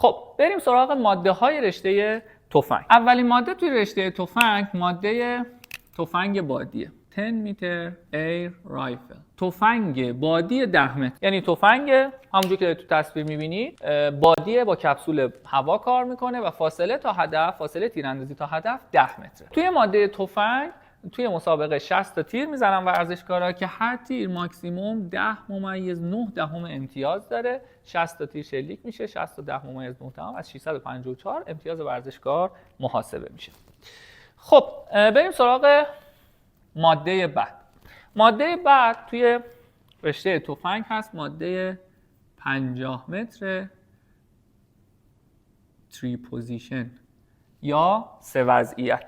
خب بریم سراغ ماده های رشته تفنگ. اولین ماده توی رشته تفنگ ماده تفنگ بادیه. 10 متر ایر رایفل. تفنگ بادی 10 متر. یعنی تفنگ همونجوری که تو تصویر می‌بینید بادی با کپسول هوا کار میکنه و فاصله تا هدف، فاصله تیراندازی تا هدف 10 متره. توی ماده تفنگ توی مسابقه 60 تا تیر میزنن ورزشکارا که هر تیر ماکسیموم 10.9 امتیاز داره. 60 تا تیر شلیک میشه، 60 تا 10.9 از 654 امتیاز ورزشکار محاسبه میشه. خب بریم سراغ ماده بعد. ماده بعد توی رشته تفنگ هست ماده 50 متر 3 پوزیشن یا 3 وضعیت.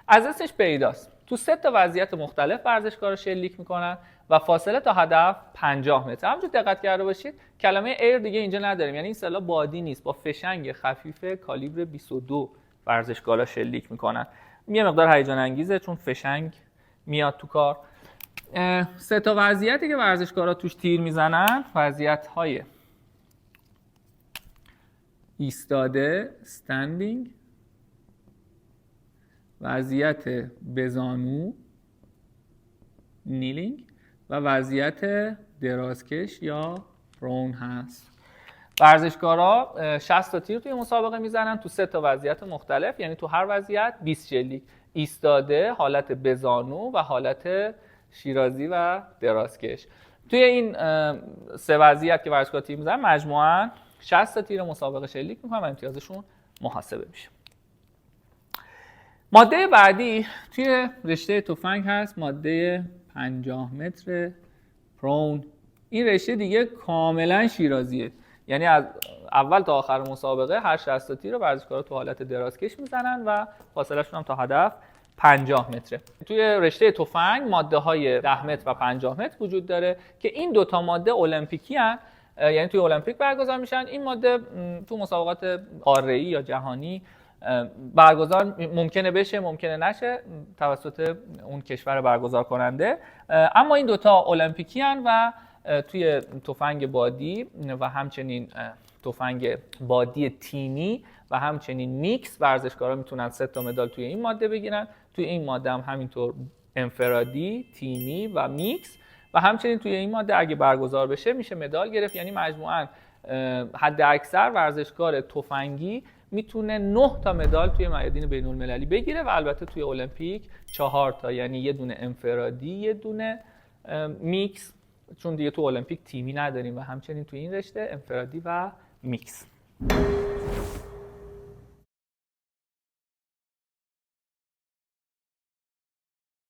از اسمش پیداست تو 3 تا وضعیت مختلف ورزشکارا شلیک میکنن و فاصله تا هدف 50 متر. همونجور دقت کرده باشید کلمه ایر دیگه اینجا نداریم، یعنی این اصطلاح بادی نیست. با فشنگ خفیف کالیبر 22 ورزشکارا شلیک میکنن. یه مقدار هیجان انگیزه چون فشنگ میاد تو کار. 3 تا وضعیتی که ورزشکارا توش تیر میزنن وضعیت‌های ایستاده استندینگ، وضعیت بزانو نیلینگ و وضعیت درازکش یا پرون هست. ورزشکارا 60 تا تیر توی مسابقه میزنن تو 3 تا وضعیت مختلف، یعنی تو هر وضعیت 20 شلیک. ایستاده، حالت بزانو و حالت شیرازی و درازکش. توی این 3 وضعیت که ورزشکارا تیر میزنن مجموعاً 60 تا تیر مسابقه شلیک میکنن و امتیازشون محاسبه میشه. ماده بعدی توی رشته تفنگ هست ماده 50 متر پرون. این رشته دیگه کاملا شیرازیه، یعنی از اول تا آخر مسابقه هر 60 تا تیر رو ورزشکارا تو حالت درازکش میزنن و فاصله شون هم تا هدف 50 متره. توی رشته تفنگ ماده های 10 متر و 50 متر وجود داره که این دوتا ماده المپیکی هستند، یعنی توی المپیک برگزار میشن. این ماده تو مسابقات قاره‌ای یا جهانی برگزار ممکنه بشه ممکنه نشه توسط اون کشور برگزار کننده، اما این دوتا المپیکی هستند و توی تفنگ بادی و همچنین تفنگ بادی تیمی و همچنین میکس ورزشکارا میتونن 3 تا مدال توی این ماده بگیرن. توی این ماده هم همینطور انفرادی، تیمی و میکس و همچنین توی این ماده اگه برگزار بشه میشه مدال گرفت. یعنی مجموعاً حد اکثر ورزشکار تفنگی میتونه 9 تا مدال توی میادین بین‌المللی بگیره و البته توی المپیک 4 تا، یعنی یه دونه انفرادی، یه دونه میکس، چون دیگه تو المپیک تیمی نداریم و همچنین توی این رشته انفرادی و میکس.